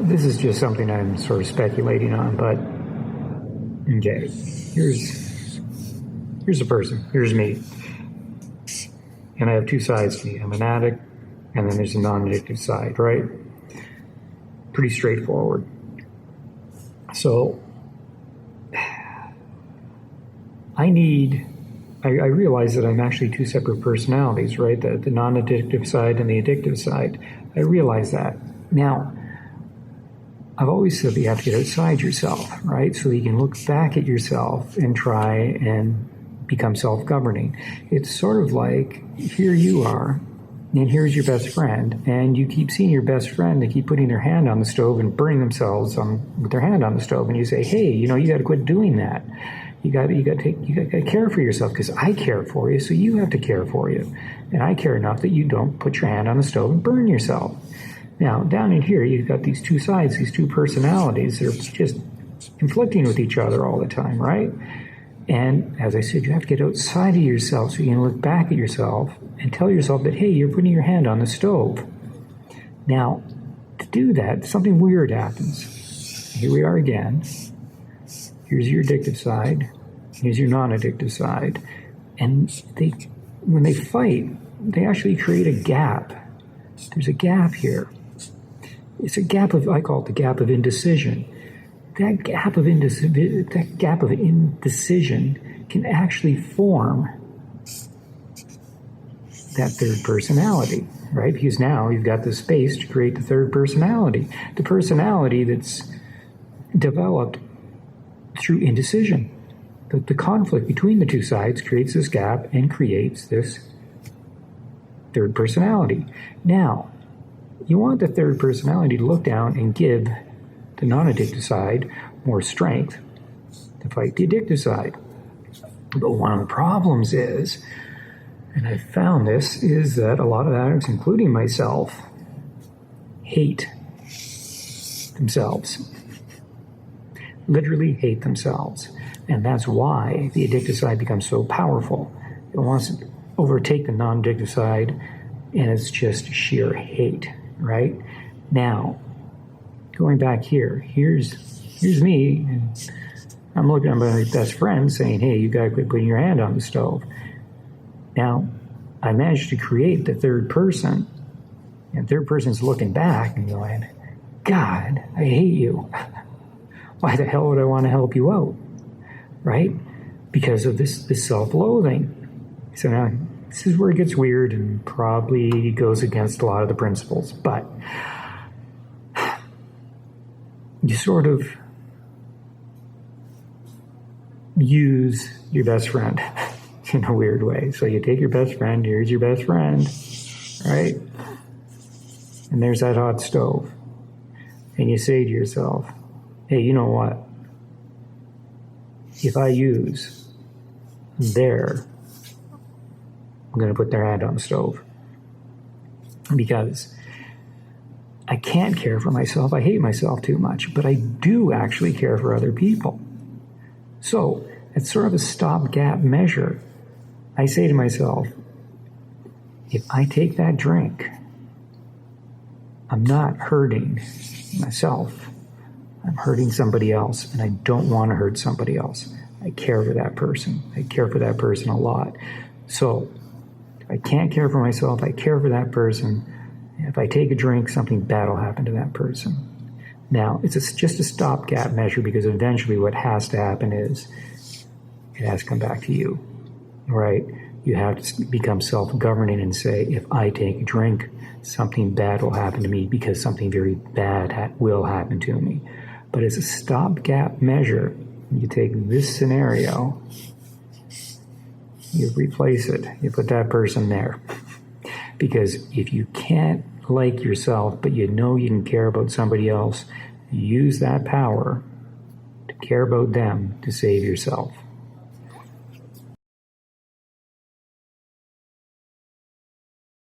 this is just something I'm sort of speculating on, but okay, here's a person, here's me, and I have two sides to me. I'm an addict, and then there's a non-addictive side, right? Pretty straightforward. So I realize that I'm actually two separate personalities, right? The non-addictive side and the addictive side. I realize that. Now, I've always said that you have to get outside yourself, right? So you can look back at yourself and try and become self-governing. It's sort of like, here you are, and here's your best friend, and you keep seeing your best friend, they keep putting their hand on the stove and burning themselves with their hand on the stove, and you say, hey, you got to quit doing that. You got to care for yourself, because I care for you, so you have to care for you. And I care enough that you don't put your hand on the stove and burn yourself. Now, down in here, you've got these two sides, these two personalities that are just conflicting with each other all the time, right? And as I said, you have to get outside of yourself so you can look back at yourself and tell yourself that, hey, you're putting your hand on the stove. Now, to do that, something weird happens. Here we are again. Here's your addictive side. Here's your non-addictive side. And when they fight, they actually create a gap. There's a gap here. It's a gap I call it the gap of indecision. That gap of indecision can actually form that third personality, right? Because now you've got the space to create the third personality, the personality that's developed through indecision. The conflict between the two sides creates this gap and creates this third personality. Now, you want the third personality to look down and give the non-addictive side more strength to fight the addictive side. But one of the problems is, and I found this, is that a lot of addicts, including myself, hate themselves. Literally hate themselves. And that's why the addictive side becomes so powerful. It wants to overtake the non-addictive side, and it's just sheer hate, right? Now, going back here, here's me, and I'm looking at my best friend saying, hey, you gotta quit putting your hand on the stove. Now, I managed to create the third person, and third person's looking back and going, God, I hate you. Why the hell would I want to help you out, right? Because of this self-loathing. So now, this is where it gets weird and probably goes against a lot of the principles, but you sort of use your best friend in a weird way. So you take your best friend, here's your best friend, right? And there's that hot stove. And you say to yourself, hey, you know what? If I use I'm going to put their hand on the stove. Because I can't care for myself. I hate myself too much, but I do actually care for other people. So it's sort of a stopgap measure. I say to myself, if I take that drink, I'm not hurting myself. I'm hurting somebody else, and I don't want to hurt somebody else. I care for that person. I care for that person a lot. So if I can't care for myself, I care for that person. If I take a drink, something bad will happen to that person. Now, it's just a stopgap measure, because eventually what has to happen is it has to come back to you, right? You have to become self-governing and say, if I take a drink, something bad will happen to me, because something very bad will happen to me. But as a stopgap measure, you take this scenario, you replace it, you put that person there. Because if you can't like yourself, but you know you can care about somebody else, use that power to care about them to save yourself.